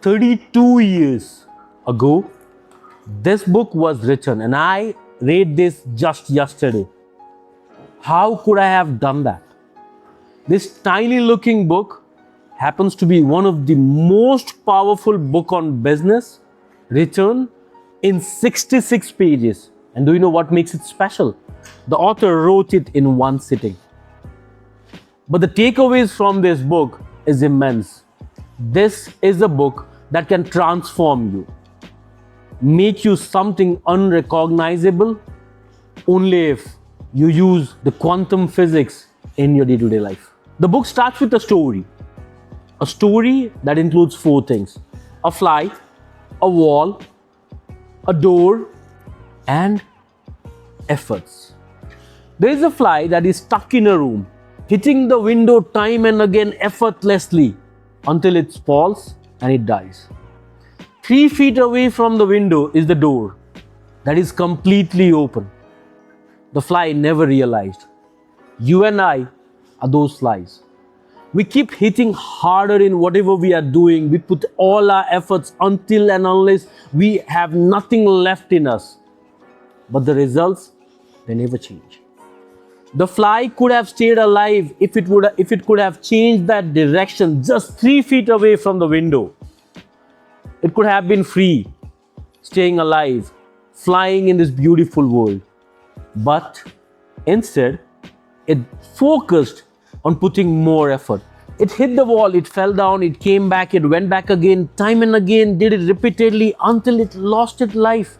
32 years ago, this book was written and I read this just yesterday. How could I have done that? This tiny looking book happens to be one of the most powerful book on business written in 66 pages. And do you know what makes it special? The author wrote it in one sitting. But the takeaways from this book is immense. This is a book that can transform you, make you something unrecognizable only if you use the quantum physics in your day-to-day life. The book starts with a story that includes 4 things: a fly, a wall, a door, and efforts. There is a fly that is stuck in a room, hitting the window time and again effortlessly until it falls and it dies. 3 feet away from the window is the door that is completely open. The fly never realized. You and I are those flies. We keep hitting harder in whatever we are doing. We put all our efforts until and unless we have nothing left in us. But the results, they never change. The fly could have stayed alive if it could have changed that direction just 3 feet away from the window. It could have been free, staying alive, flying in this beautiful world. But instead, it focused on putting more effort. It hit the wall, it fell down, it came back, it went back again, time and again, did it repeatedly until it lost its life.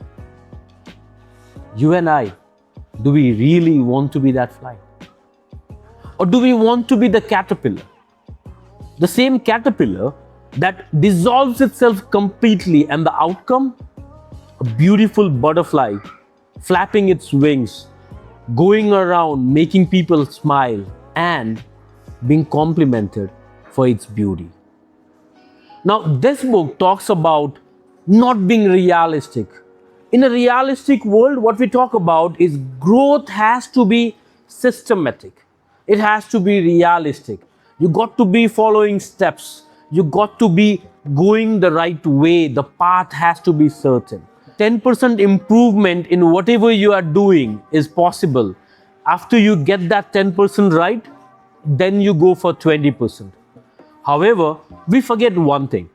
You and I, do we really want to be that fly? Or do we want to be the caterpillar? The same caterpillar that dissolves itself completely, and the outcome? A beautiful butterfly flapping its wings, going around making people smile and being complimented for its beauty. Now, this book talks about not being realistic. In a realistic world, what we talk about is growth has to be systematic. It has to be realistic. You got to be following steps. You got to be going the right way. The path has to be certain. 10% improvement in whatever you are doing is possible. After you get that 10% right, then you go for 20%. However, we forget one thing.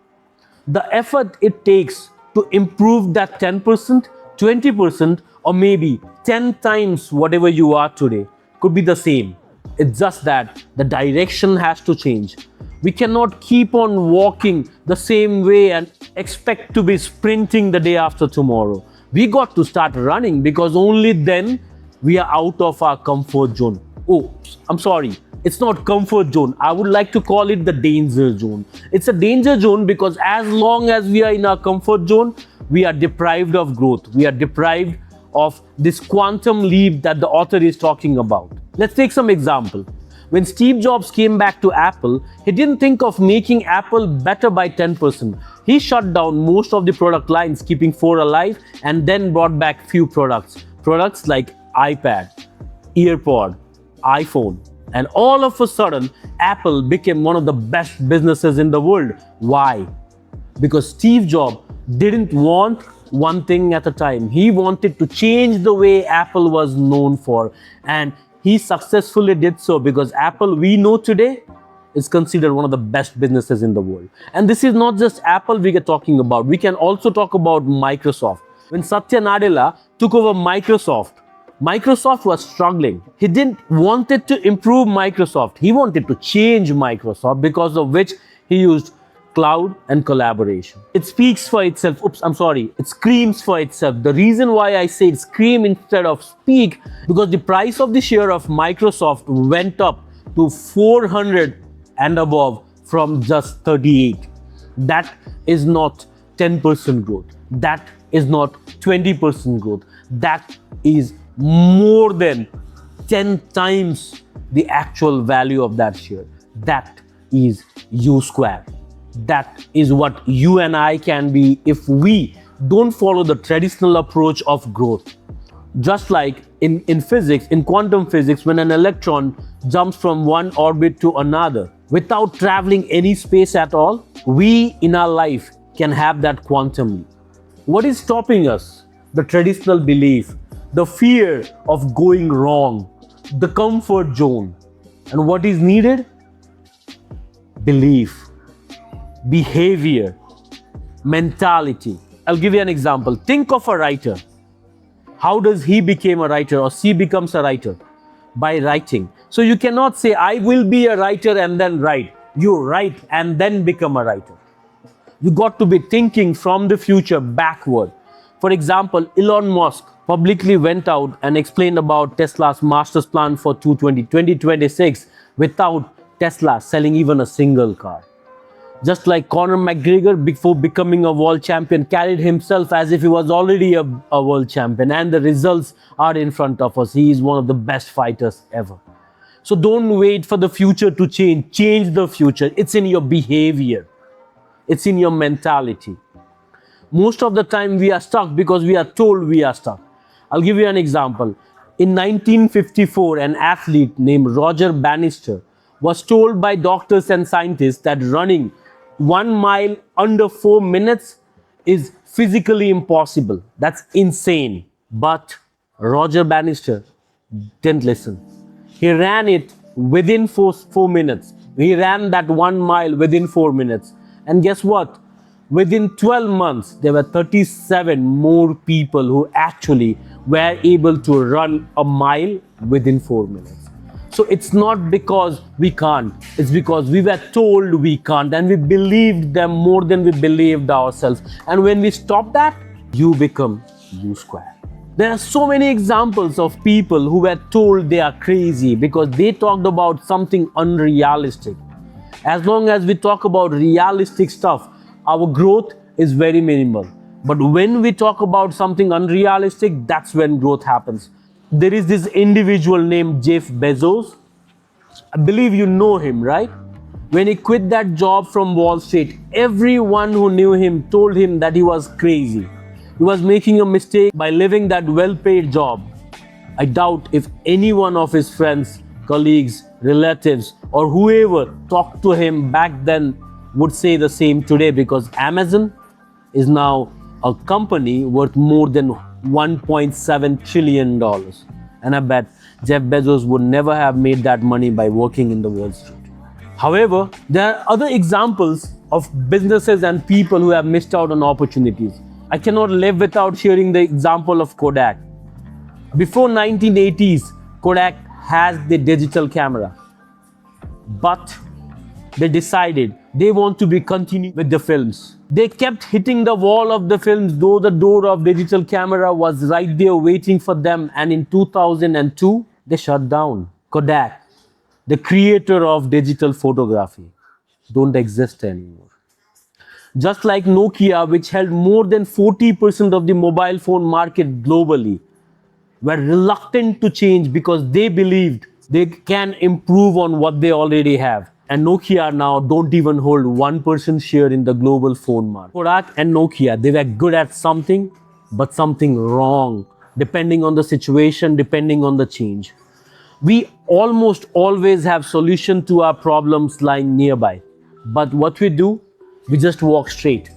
The effort it takes to improve that 10%, 20%, or maybe 10 times whatever you are today could be the same. It's just that the direction has to change. We cannot keep on walking the same way and expect to be sprinting the day after tomorrow. We got to start running, because only then we are out of our comfort zone. Oh, I'm sorry. It's not comfort zone. I would like to call it the danger zone. It's a danger zone because as long as we are in our comfort zone, we are deprived of growth. We are deprived of this quantum leap that the author is talking about. Let's take some example. When Steve Jobs came back to Apple, he didn't think of making Apple better by 10%. He shut down most of the product lines, keeping 4 alive, and then brought back few products. Products like iPad, EarPod, iPhone. And all of a sudden, Apple became one of the best businesses in the world. Why? Because Steve Jobs didn't want one thing at a time. He wanted to change the way Apple was known for. And he successfully did so, because Apple we know today is considered one of the best businesses in the world. And this is not just Apple we are talking about. We can also talk about Microsoft. When Satya Nadella took over Microsoft was struggling. He didn't wanted to improve Microsoft. He wanted to change Microsoft, because of which he used cloud and collaboration. It speaks for itself. It screams for itself. The reason why I say scream instead of speak, because the price of the share of Microsoft went up to 400 and above from just 38. That is not 10% growth. That is not 20% growth. That is more than 10 times the actual value of that share. That is You². That is what you and I can be if we don't follow the traditional approach of growth. Just like in physics, in quantum physics, when an electron jumps from one orbit to another without traveling any space at all, we in our life can have that quantum leap. What is stopping us? The traditional belief, the fear of going wrong, the comfort zone. And what is needed? Belief, behavior, mentality. I'll give you an example. Think of a writer. How does he become a writer or she becomes a writer? By writing. So you cannot say, I will be a writer and then write. You write and then become a writer. You got to be thinking from the future backward. For example, Elon Musk publicly went out and explained about Tesla's master's plan for 2026 without Tesla selling even a single car. Just like Conor McGregor, before becoming a world champion, carried himself as if he was already a world champion, and the results are in front of us. He is one of the best fighters ever. So don't wait for the future to change. Change the future. It's in your behavior. It's in your mentality. Most of the time we are stuck because we are told we are stuck. I'll give you an example. In 1954, an athlete named Roger Bannister was told by doctors and scientists that running 1 mile under 4 minutes is physically impossible. That's insane. But Roger Bannister didn't listen. He ran it within 4 minutes. He ran that 1 mile within 4 minutes. And guess what? Within 12 months, there were 37 more people who actually were able to run a mile within 4 minutes. So it's not because we can't, it's because we were told we can't and we believed them more than we believed ourselves. And when we stop that, you become You². There are so many examples of people who were told they are crazy because they talked about something unrealistic. As long as we talk about realistic stuff, our growth is very minimal. But when we talk about something unrealistic, that's when growth happens. There is this individual named Jeff Bezos. I believe you know him, right? When he quit that job from Wall Street, everyone who knew him told him that he was crazy. He was making a mistake by leaving that well-paid job. I doubt if any one of his friends, colleagues, relatives, or whoever talked to him back then would say the same today, because Amazon is now a company worth more than $1.7 trillion. And I bet Jeff Bezos would never have made that money by working in the Wall Street. However, there are other examples of businesses and people who have missed out on opportunities. I cannot live without sharing the example of Kodak. Before 1980s, Kodak has the digital camera. But they decided they want to be continuing with the films. They kept hitting the wall of the films, though the door of digital camera was right there waiting for them. And in 2002, they shut down. Kodak, the creator of digital photography, don't exist anymore. Just like Nokia, which held more than 40% of the mobile phone market globally, were reluctant to change because they believed they can improve on what they already have. And Nokia now don't even hold 1% share in the global phone market. Kodak and Nokia, they were good at something, but something wrong, depending on the situation, depending on the change. We almost always have solution to our problems lying nearby. But what we do, we just walk straight.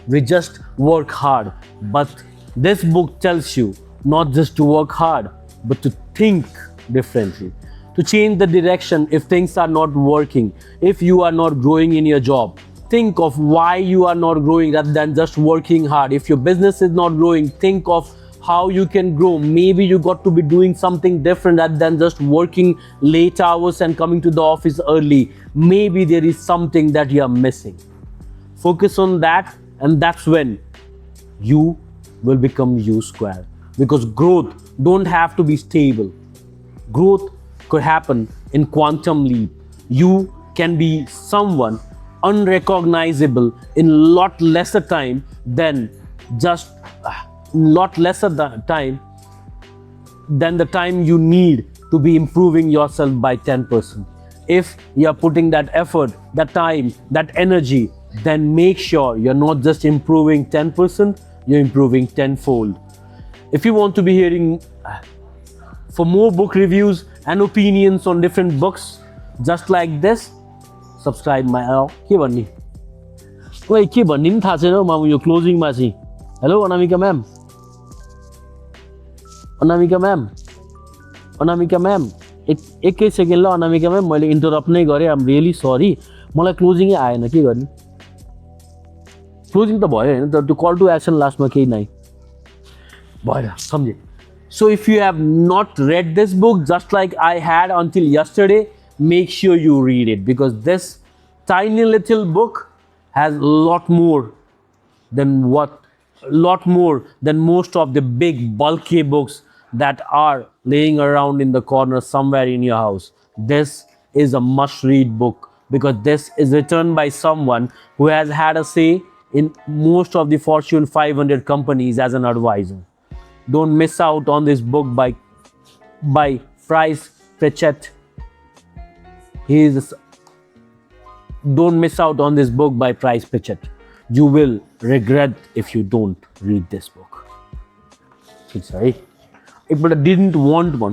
We just work hard. But this book tells you not just to work hard, but to think differently. To change the direction if things are not working, if you are not growing in your job. Think of why you are not growing rather than just working hard. If your business is not growing, think of how you can grow. Maybe you got to be doing something different rather than just working late hours and coming to the office early. Maybe there is something that you are missing. Focus on that, and that's when you will become You². Because growth don't have to be stable. Growth could happen in quantum leap. You can be someone unrecognizable in lot lesser time than the time you need to be improving yourself by 10%. If you are putting that effort, that time, that energy, then make sure you're not just improving 10%, you're improving tenfold. If you want to be hearing for more book reviews and opinions on different books just like this, subscribe my channel. ओइ के भन्ने पनि थाहा छैन म यो क्लोजिङमा चाहिँ hello Anamika ma'am Anamika ma'am एकै second ल अनामिका म्याम मैले इन्टरप्ट नै गरेँ आम रियली सरी मलाई क्लोजिङै आएन के गर्ने क्लोजिङ त भयो होइन तर त्यो कल टु एक्सन लास्टमा केही नै भएन सम्झे so if you have not read this book just like I had until yesterday make sure you rid it because this tiny little book has lot more than most of the big bulky books that are laying around in the corner somewhere in your house. This is a must read book because this is written by someone who has had a say in most of the Fortune 500 companies as an advisor. Don't miss out on this book by Pritchett. Don't miss out on this book by Pritchett. You will regret if you don't read this book. Sorry. But I didn't want one.